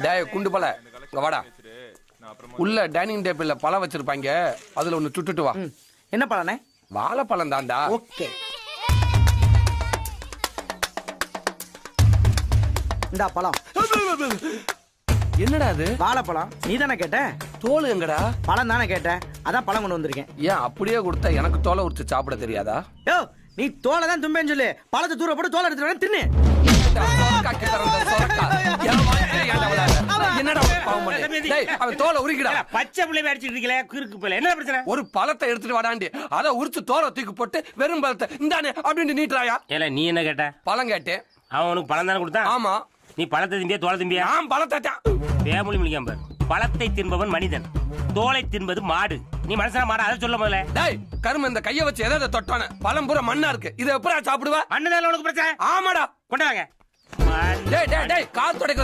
டேய் குண்டு பல இங்க வாடா. உள்ள டைனிங் டேபிள்ல பழம் வச்சிருப்பாங்க, அதுல ஒண்ணு சுட்டுட்டு வா. என்ன பழனே? வாழைப்பழம் தான்டா. ஓகே. இந்தா பழம். என்னடா அது? வாழைப்பழம். நீ தானே கேட்ட? தோல் எங்கடா? பழம் தானே கேட்டேன், அதான் பழம் கொண்டு வந்திருக்கேன். ஏன் அப்படியே கொடுத்தா எனக்கு தோலை உரிச்சு சாப்பிட தெரியாதா? யோ, நீ தோலை தான் தும்பேன்னு சொல்லு, பழத்தை தூர போட்டு தோலை எடுத்துட்டு தின்னு. பச்சை பிள்ளை அடிச்சிட்டு இருக்கல, கிறுக்கு பிள்ளை. என்ன பிரச்சனை? ஒரு பழத்தை எடுத்துட்டு வாடாண்டி, அத உரிச்சு தோலை தூக்கி போட்டு வெறும் பழத்தை இந்தானே அப்படின்னு நீட்டுறாயா? ஏல நீ என்ன கேட்ட? பழம் கேட்டேன். அவன் உனக்கு பழம் தானே கொடுத்தான்? ஆமா. நீ பழத்தை திம்பியா தோலை திம்பியா? நான் பழத்தை வேமொழி முடிக்காம பாரு. பழத்தை தின்பவன் மனிதன், தோலை தின்பது மாடு. நீ மனுஷனா மாடா? அதை சொல்ல முதல்ல. டேய் கரும, இந்த கைய வச்சு எதை தொட்டான? பழம் பூரா மண்ணா இருக்கு, இதை எப்படா சாப்பிடுவா? மண்ணு உனக்கு பிரச்சனை? ஆமாடா. கொண்டாங்க. டேய் டேய் டேய், கால் துடைக்க